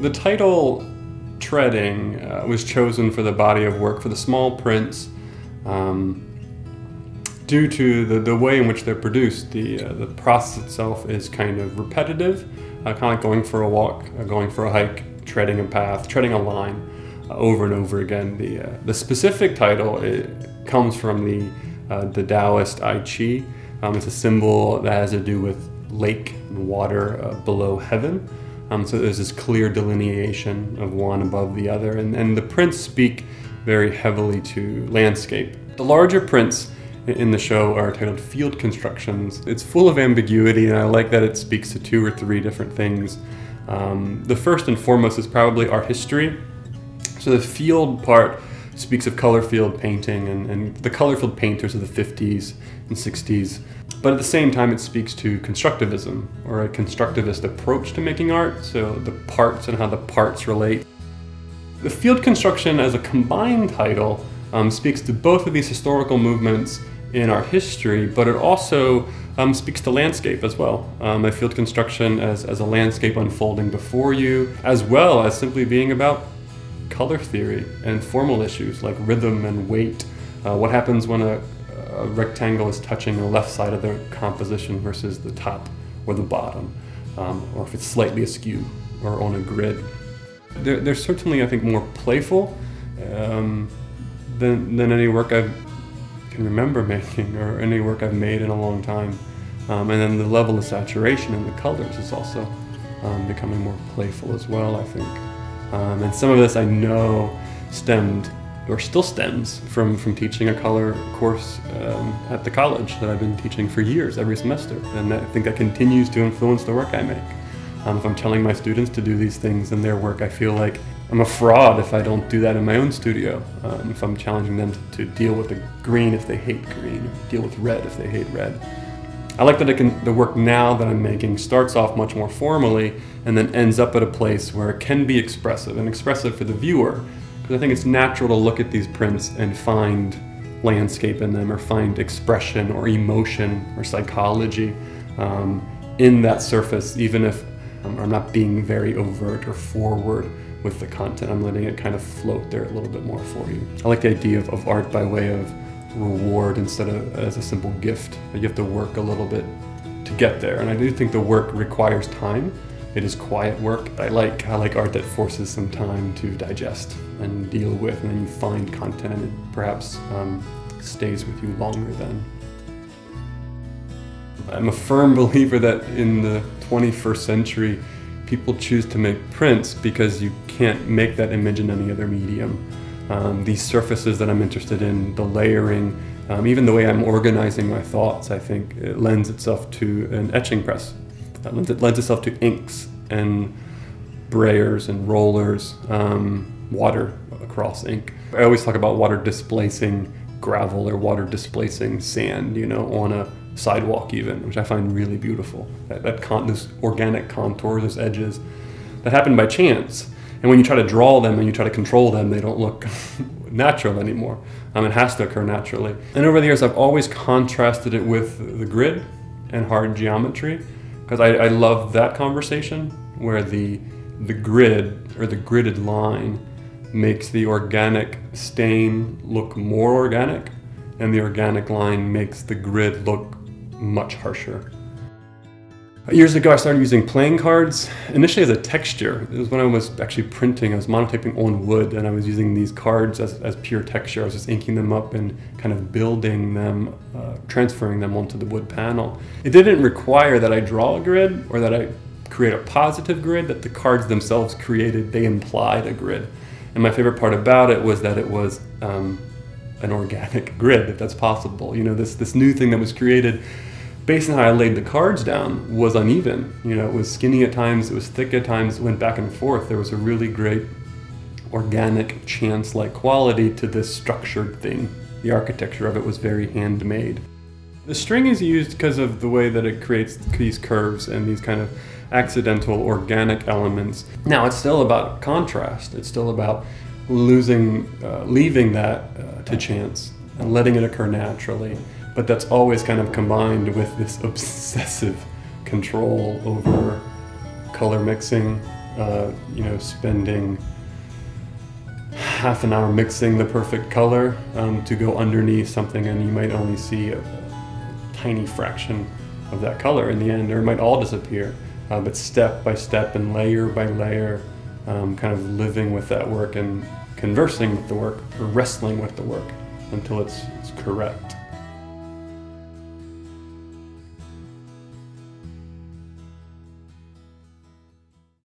The title Treading was chosen for the body of work for the small prints due to the way in which they're produced. The process itself is kind of repetitive, kind of like going for a walk, going for a hike, treading a path, treading a line over and over again. The specific title, it comes from the Taoist I Ching. It's a symbol that has to do with lake and water below heaven. So there's this clear delineation of one above the other, and the prints speak very heavily to landscape. The larger prints in the show are titled Field Constructions. It's full of ambiguity, and I like that it speaks to 2 or 3 different things. The first and foremost is probably art history. So the field part speaks of color field painting and the color field painters of the 50s and 60s. But at the same time, it speaks to constructivism, or a constructivist approach to making art, so the parts and how the parts relate. The Field Construction as a combined title speaks to both of these historical movements in art history, but it also speaks to landscape as well. A field construction as a landscape unfolding before you, as well as simply being about color theory and formal issues like rhythm and weight. What happens when a rectangle is touching the left side of the composition versus the top or the bottom, or if it's slightly askew or on a grid. They're certainly, I think, more playful than any work I can remember making, or any work I've made in a long time. And then the level of saturation in the colors is also becoming more playful as well, I think. And some of this I know stemmed, or still stems, from teaching a color course at the college that I've been teaching for years, every semester. And I think that continues to influence the work I make. If I'm telling my students to do these things in their work, I feel like I'm a fraud if I don't do that in my own studio. If I'm challenging them to deal with the green if they hate green, or deal with red if they hate red. I like that the work now that I'm making starts off much more formally and then ends up at a place where it can be expressive, and expressive for the viewer. Because I think it's natural to look at these prints and find landscape in them, or find expression or emotion or psychology in that surface, even if I'm not being very overt or forward with the content. I'm letting it kind of float there a little bit more for you. I like the idea of art by way of reward instead of as a simple gift. You have to work a little bit to get there, and I do think the work requires time. It is quiet work. I like art that forces some time to digest and deal with, and then you find content and it perhaps stays with you longer then. I'm a firm believer that in the 21st century, people choose to make prints because you can't make that image in any other medium. These surfaces that I'm interested in, the layering, even the way I'm organizing my thoughts, I think it lends itself to an etching press. It lends itself to inks and brayers and rollers, water across ink. I always talk about water displacing gravel or water displacing sand, you know, on a sidewalk even, which I find really beautiful. Those organic contours, those edges that happen by chance. And when you try to draw them and you try to control them, they don't look natural anymore. It has to occur naturally. And over the years, I've always contrasted it with the grid and hard geometry, because I love that conversation where the grid or the gridded line makes the organic stain look more organic, and the organic line makes the grid look much harsher. Years ago, I started using playing cards, initially as a texture. It was when I was actually printing. I was monotaping on wood, and I was using these cards as pure texture. I was just inking them up and kind of building them, transferring them onto the wood panel. It didn't require that I draw a grid or that I create a positive grid that the cards themselves created. They implied a grid. And my favorite part about it was that it was an organic grid, if that's possible. You know, this new thing that was created based on how I laid the cards down was uneven. You know, it was skinny at times, it was thick at times, it went back and forth. There was a really great organic chance-like quality to this structured thing. The architecture of it was very handmade. The string is used because of the way that it creates these curves and these kind of accidental organic elements. Now, it's still about contrast. It's still about leaving that to chance and letting it occur naturally. But that's always kind of combined with this obsessive control over color mixing, spending half an hour mixing the perfect color to go underneath something, and you might only see a tiny fraction of that color in the end, or it might all disappear. But step by step and layer by layer, kind of living with that work and conversing with the work, or wrestling with the work until it's correct.